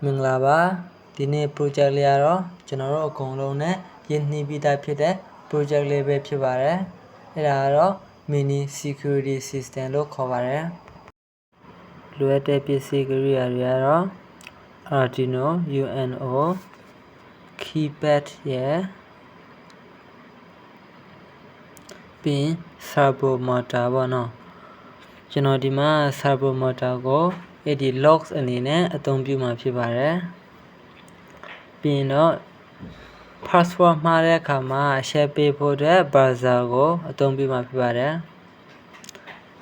မင်္ဂလာပါဒီနေ့ project လေးကတော့ကျွန်တော်တို့အကုန်လုံးနဲ့ရင်းနှီးပြီးသားဖြစ်တဲ့ project လေးပဲဖြစ်ပါတယ်အဲ့ဒါကတော့ mini security system လို့ခေါ်ပါတယ်လိုအပ်တဲ့ပစ္စည်းကိရိယာတွေကတော့ Arduino UNO keypad ရဲ့ပြီး servo motor ပေါ့နော်ကျွန်တော်ဒီမှာ servo motor ကိုအဲ့ဒီ logs အနေနဲ့အသုံးပြုမှာဖြစ်ပါတယ်ပြီးရင်တော့ password မှားတဲ့အခါမှာ share ပေးဖို့တဲ့ browser ကိုအသုံးပြုမှာဖြစ်ပါတယ်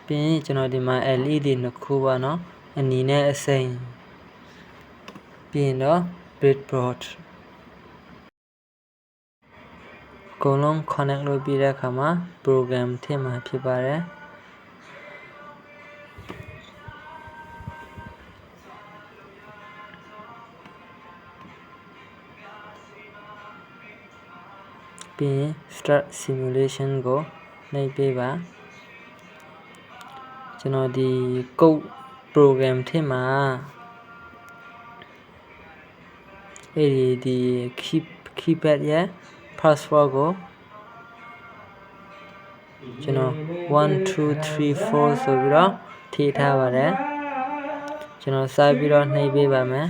ပြီးရင်ကျွန်တော်ဒီမှာ LED နှစ်ခုပါနော်အနီနဲ့အစိမ်းပြီးရင်တော့ breadboard အကုန်လုံး connect လုပ်ပြီးတဲ့အခါမှာ program ထည့်မှာဖြစ်ပါတယ်ပြီးရင် start simulation ကိုနှိပ်ပေးပါကျွန်တော်ဒီ code program ထည့်မှာအဲ့ဒီ keypad ရဲ့ password ကိုကျွန်တော်1 2 3 4ဆိုပြီးတော့ထည့်ထားပါတယ်ကျွန်တော်စပြီးတော့နှိပ်ပေးပါမယ်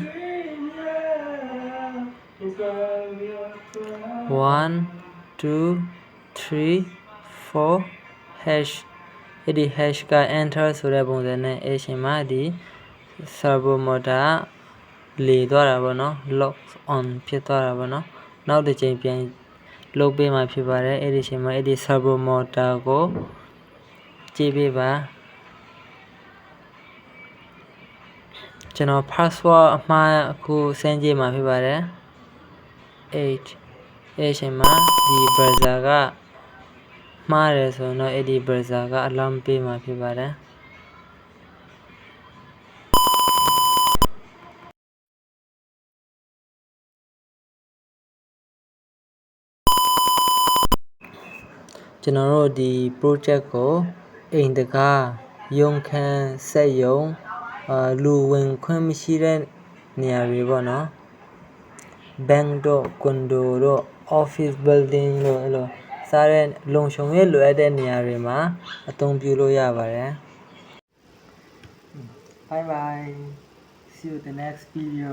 1 2 3 4 hash အဲ့ဒီ hash က enter ဆိုတဲ့ပုံစံနဲ့အဲ့အချိန်မှာဒီ servo motor လေသွားတာပေါ့နော် lock on ဖြစ်သွားတာပေါ့နော်နောက်တစ်ချိန်ပြန်လုပ်ပေးမှဖြစ်ပါတယ်အဲ့ဒီအချိန်မှာအဲ့ဒီ servo motor ကိုကြည့်ပေးပါကျွန်တော် password အမှားအခုစမ်းကြည့်မှာဖြစ်ပါတယ်8အဲ့အချိန်မှာဒီ browser ကမှားတယ်ဆိုရင်တော့အဲ့ဒီ browser က alarm ပေးမှာဖြစ်ပါတယ်ကျွန်တော်တို့ဒီ project ကိုအိမ်တကားရုံခန်းစက်ရုံလူဝင်ခွင့်မရှိတဲ့နေရာတွေပေါ့နော် bank တို့ condo တို့ office building တို့အဲ့လိုစားတဲ့လုံခြုံရေးလိုအပ်တဲ့နေရာတွေမှာအသုံးပြုလို့ရပါတယ် Bye bye see you in the next video